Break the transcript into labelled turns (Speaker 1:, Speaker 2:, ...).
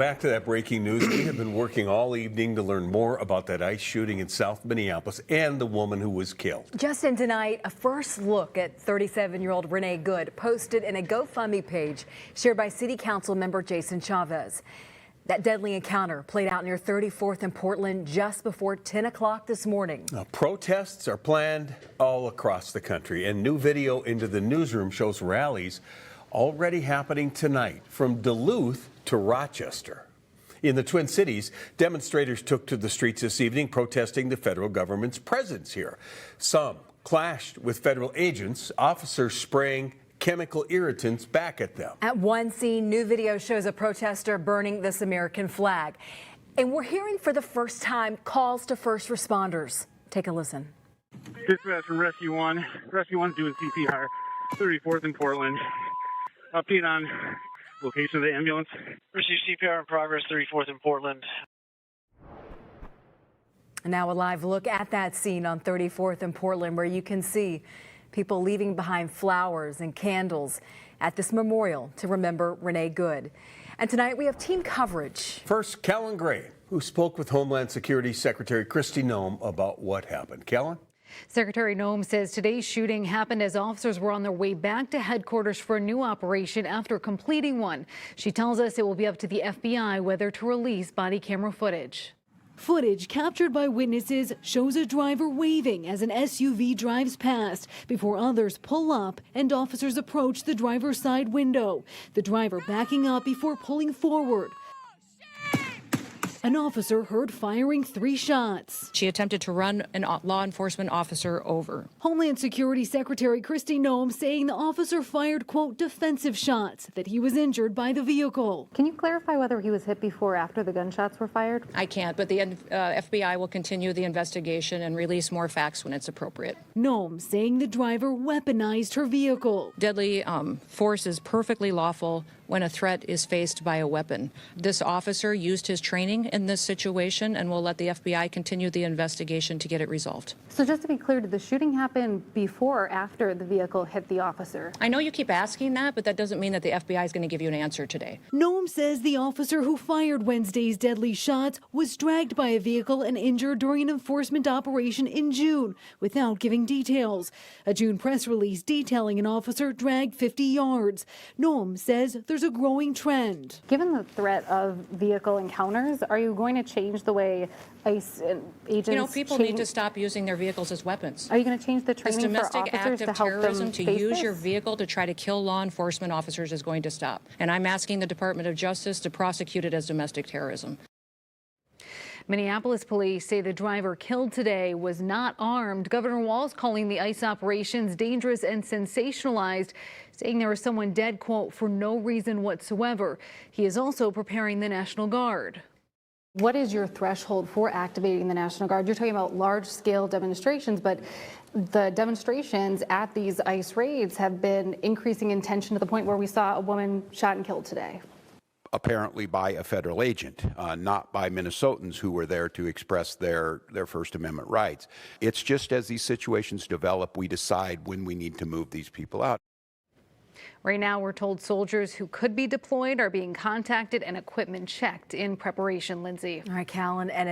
Speaker 1: Back to that breaking news. We have been working all evening to learn more about that ICE shooting in South Minneapolis and the woman who was killed.
Speaker 2: Just in tonight, a first look at 37-year-old Renee Good posted in a GoFundMe page shared by City Council member Jason Chavez. That deadly encounter played out near 34th and Portland just before 10 o'clock this morning. Now,
Speaker 1: protests are planned all across the country, and new video into the newsroom shows rallies already happening tonight from Duluth to Rochester. In the Twin Cities, demonstrators took to the streets this evening protesting the federal government's presence here. Some clashed with federal agents, officers spraying chemical irritants back at them.
Speaker 2: At one scene, new video shows a protester burning this American flag. And we're hearing for the first time calls to first responders. Take a listen.
Speaker 3: Dispatch from Rescue 1. Rescue 1's doing CPR, 34th and Portland. Update on location of the ambulance.
Speaker 4: Receive CPR in progress, 34th and Portland.
Speaker 2: And now a live look at that scene on 34th and Portland, where you can see people leaving behind flowers and candles at this memorial to remember Renee Good. And tonight we have team coverage.
Speaker 1: First, Kellen Gray, who spoke with Homeland Security Secretary Kristi Noem about what happened. Kellen?
Speaker 5: Secretary Noem says today's shooting happened as officers were on their way back to headquarters for a new operation after completing one. She tells us it will be up to the FBI whether to release body camera footage. Footage captured by witnesses shows a driver waving as an SUV drives past before others pull up and officers approach the driver's side window. The driver backing up before pulling forward. An officer heard firing 3 shots.
Speaker 6: She attempted to run a law enforcement officer over.
Speaker 5: Homeland Security Secretary Kristi Noem saying the officer fired, quote, defensive shots, that he was injured by the vehicle.
Speaker 7: Can you clarify whether he was hit before or after the gunshots were fired?
Speaker 6: I can't, but the FBI will continue the investigation and release more facts when it's appropriate.
Speaker 5: Noem saying the driver weaponized her vehicle.
Speaker 6: Deadly force is perfectly lawful when a threat is faced by a weapon. This officer used his training in this situation, and we'll let the FBI continue the investigation to get it resolved.
Speaker 7: So just to be clear, did the shooting happen before or after the vehicle hit the officer?
Speaker 6: I know you keep asking that, but that doesn't mean that the FBI is going to give you an answer today.
Speaker 5: Noem says the officer who fired Wednesday's deadly shots was dragged by a vehicle and injured during an enforcement operation in June, without giving details. A June press release detailing an officer dragged 50 yards. Noem says there's a growing trend.
Speaker 7: Given the threat of vehicle encounters, are you going to change the way ICE agents
Speaker 6: You know, people need to stop using their vehicles as weapons.
Speaker 7: Are you going to change the
Speaker 6: This
Speaker 7: training for
Speaker 6: domestic
Speaker 7: officers
Speaker 6: act
Speaker 7: to
Speaker 6: of
Speaker 7: help
Speaker 6: terrorism
Speaker 7: them
Speaker 6: to
Speaker 7: face
Speaker 6: use
Speaker 7: this?
Speaker 6: your vehicle to try to kill law enforcement officers is going to stop. And I'm asking the Department of Justice to prosecute it as domestic terrorism.
Speaker 5: Minneapolis police say the driver killed today was not armed. Governor Walz calling the ICE operations dangerous and sensationalized, saying there was someone dead, quote, for no reason whatsoever. He is also preparing the National Guard.
Speaker 7: What is your threshold for activating the National Guard? You're talking about large-scale demonstrations, but the demonstrations at these ICE raids have been increasing in tension to the point where we saw a woman shot and killed today.
Speaker 8: Apparently by a federal agent, not by Minnesotans who were there to express their First Amendment rights. It's just as these situations develop, we decide when we need to move these people out.
Speaker 5: Right now, we're told soldiers who could be deployed are being contacted and equipment checked in preparation, Lindsay.
Speaker 2: All right, Callan. And